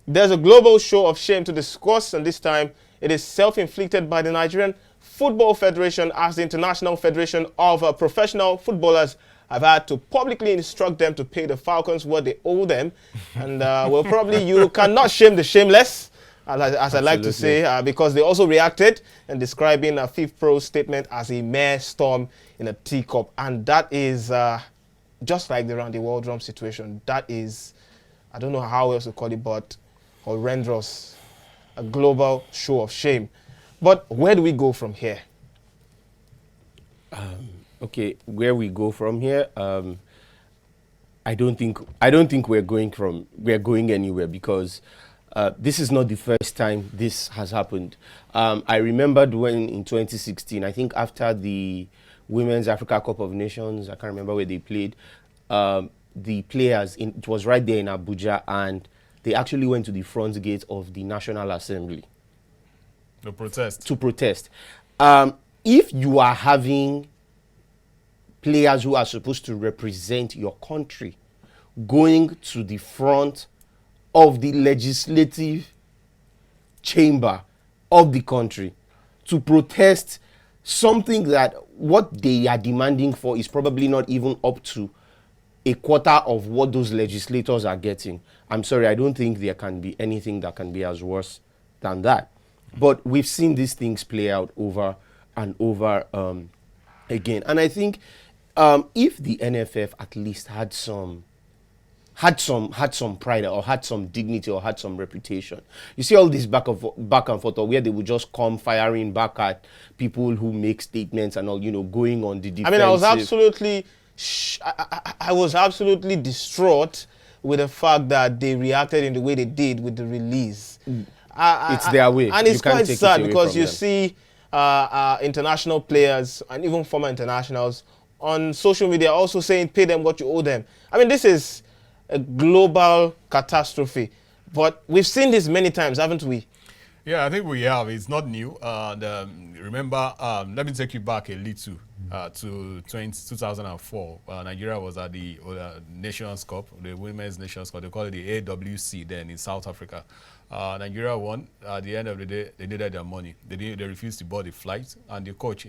There's a global show of shame to discuss, and this time it is self-inflicted by the Nigerian Football Federation, as the International Federation of Professional Footballers have had to publicly instruct them to pay the Falcons what they owe them. And well, probably you cannot shame the shameless, as I like to say, because they also reacted and describing a FIFPro statement as a mere storm in a teacup. And that is just like the Randy Waldrum situation. That is, I don't know how else to call it, but horrendous. A global show of shame. But where do we go from here? Okay, where we go from here, I don't think we're going anywhere, because this is not the first time this has happened. I remembered when in 2016, I think after the Women's Africa Cup of Nations, I can't remember where they played, the players, it was right there in Abuja, and they actually went to the front gate of the National Assembly. To protest. To protest. If you are having players who are supposed to represent your country going to the front of the legislative chamber of the country to protest something that what they are demanding for is probably not even up to a quarter of what those legislators are getting, I'm sorry, I don't think there can be anything that can be as worse than that. But we've seen these things play out over and over again. And I think if the NFF at least had some pride, or had some dignity, or had some reputation. You see all this back and forth, where they would just come firing back at people who make statements and all, going on the defensive. I mean, I was absolutely distraught with the fact that they reacted in the way they did with the release. It's their way. And it's quite sad, because you see international players and even former internationals on social media also saying, pay them what you owe them. I mean, this is a global catastrophe. But we've seen this many times, haven't we? Yeah, I think we have. It's not new. Remember, let me take you back a little to 2004. Nigeria was at the Nations Cup, the Women's Nations Cup. They call it the AWC then in South Africa. Nigeria won. At the end of the day, they needed their money. They refused to board the flight, and the coach,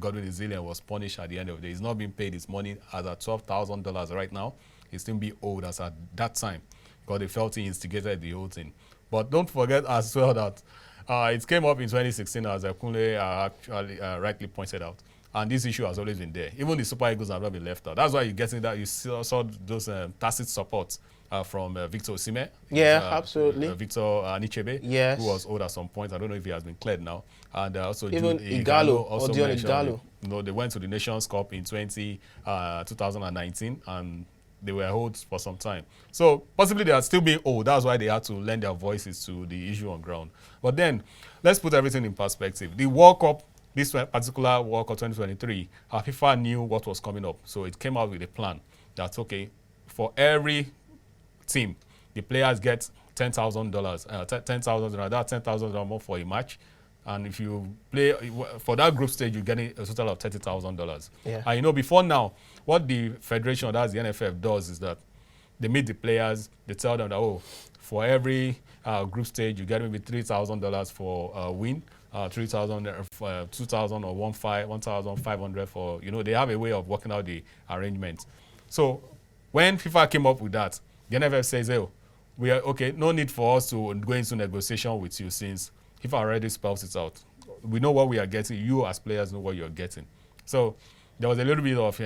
Godwin Ezelian, was punished at the end of the day. He's not being paid his money as at $12,000 right now. He's still being owed as at that time, because they felt he instigated the whole thing. But don't forget as well that it came up in 2016, as Kunle actually rightly pointed out. And this issue has always been there. Even the Super Eagles have not been left out. That's why you're getting that. You saw those tacit support from Victor Osimhen. Yeah, absolutely. Victor Anichebe, yes, who was owed at some point. I don't know if he has been cleared now. And also even Igalo, also mentioned, they went to the Nations Cup in 2019, and they were owed for some time. So possibly they are still being owed. That's why they had to lend their voices to the issue on ground. But then, let's put everything in perspective. The World Cup, this particular World Cup 2023, FIFA knew what was coming up. So it came out with a plan that's okay, for every team, the players get $10,000. $10,000, that's $10,000 more for a match. And if you play for that group stage, you're getting a total of $30,000. Yeah. And before now, what the federation, that's the NFF, does is that they meet the players, they tell them that, for every group stage, you get maybe $3,000 for a win, $3,000 for 2,000 or 1,500 for, they have a way of working out the arrangements. So when FIFA came up with that, the NFF says, we are okay, no need for us to go into negotiation with you, since FIFA already spells it out. We know what we are getting. You as players know what you're getting. So there was a little bit of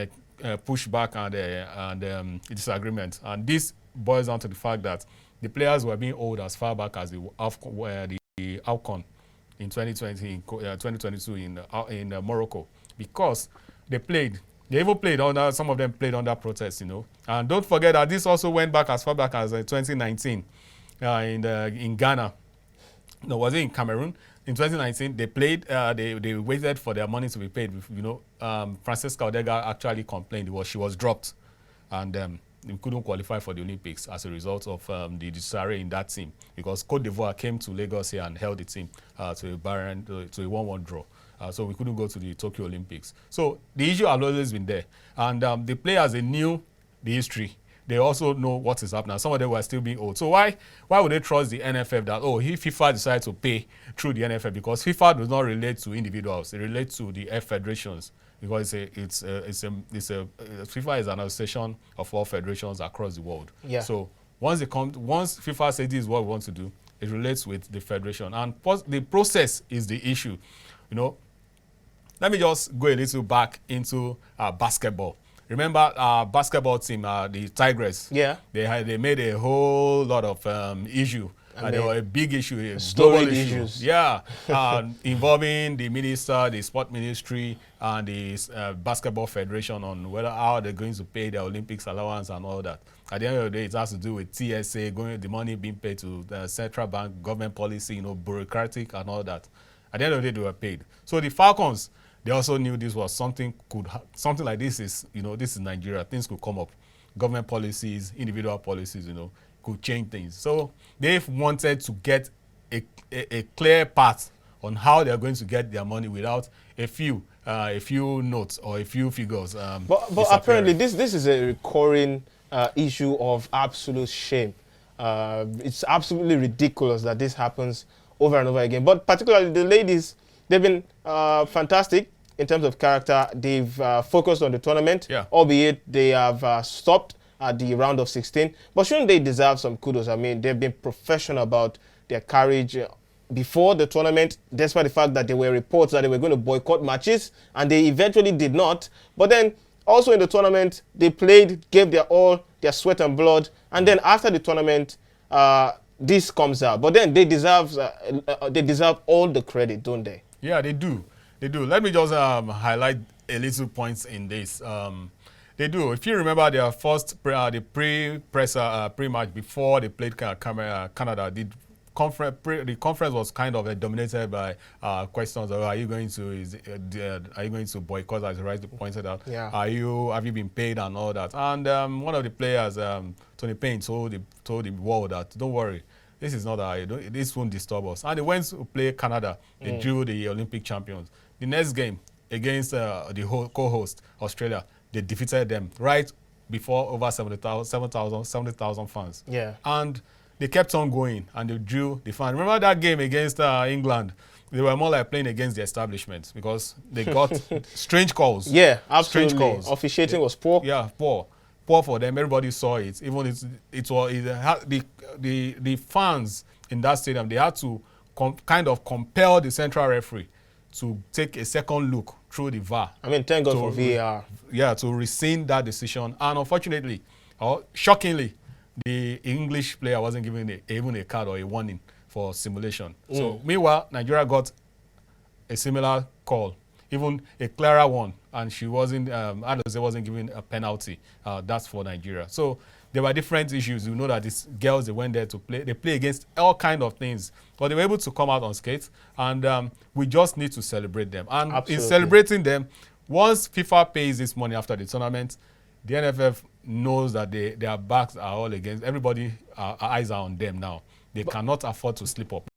pushback and disagreement. And this boils down to the fact that the players were being owed as far back as the AFCON in 2022 in Morocco, because they played. They even played under, some of them played under protest, And don't forget that this also went back as far back as 2019 in Ghana. No, was it in Cameroon? In 2019, they played. They waited for their money to be paid. Francesca Odega actually complained. She was dropped, and they couldn't qualify for the Olympics as a result of the disarray in that team, because Côte d'Ivoire came to Lagos here and held the team to a 1-1 draw. So we couldn't go to the Tokyo Olympics. So the issue has always been there, and the players, they knew the history. they also know what is happening. Some of them were still being owed. So why would they trust the NFF that, oh, if FIFA decides to pay through the NFF? Because FIFA does not relate to individuals. It relates to the F federations, because FIFA is an association of all federations across the world. Yeah. So once FIFA says this is what we want to do, it relates with the federation. And the process is the issue. You know, let me just go a little back into basketball. Remember our basketball team, the Tigers? Yeah. They made a whole lot of issue. They were a big issue, a Storied global issue. issues. Yeah, involving the minister, the sport ministry, and the basketball federation on how they're going to pay their Olympics allowance and all that. At the end of the day, it has to do with TSA, the money being paid to the central bank, government policy, you know, bureaucratic and all that. At the end of the day, they were paid. So the Falcons, they also knew this was something like this is, you know, this is Nigeria. Things could come up. Government policies, individual policies, you know, could change things. So they wanted to get a clear path on how they're going to get their money without a few notes or a few figures. But apparently this is a recurring issue of absolute shame. It's absolutely ridiculous that this happens over and over again. But particularly the ladies, they've been fantastic in terms of character. They've focused on the tournament, albeit they have stopped at the round of 16. But shouldn't they deserve some kudos? I mean, they've been professional about their courage before the tournament, despite the fact that there were reports that they were going to boycott matches, and they eventually did not. But then also in the tournament, they played, gave their all, their sweat and blood, and then after the tournament, this comes out. But then they deserve all the credit, don't they? Yeah, they do. They do. Let me just highlight a little points in this. They do. If you remember their first pre-match before they played Canada, the conference was kind of dominated by questions of, are you going to boycott, as Rice pointed out? Yeah. Have you been paid and all that? And one of the players, Tony Payne, told the world that, don't worry, this is not this won't disturb us. And they went to play Canada. They drew the Olympic champions. The next game against the co-host Australia, they defeated them right before over 70,000 fans. Yeah. And they kept on going and they drew the fans. Remember that game against England? They were more like playing against the establishment because they got strange calls. Yeah, absolutely. Strange calls. Officiating was poor. Yeah, poor for them. Everybody saw it. Even the fans in that stadium, they had to kind of compel the central referee to take a second look through the VAR. I mean, thank God for VAR. Yeah, to rescind that decision. And unfortunately, or shockingly, the English player wasn't given even a card or a warning for simulation. So meanwhile, Nigeria got a similar call, even a clearer one, and she wasn't given a penalty. That's for Nigeria. So there were different issues. You know that these girls, they went there to play. They play against all kinds of things, but they were able to come out unscathed. And we just need to celebrate them. And in celebrating them, once FIFA pays this money after the tournament, the NFF knows that their backs are all against. Everybody, eyes are on them now. They cannot afford to slip up.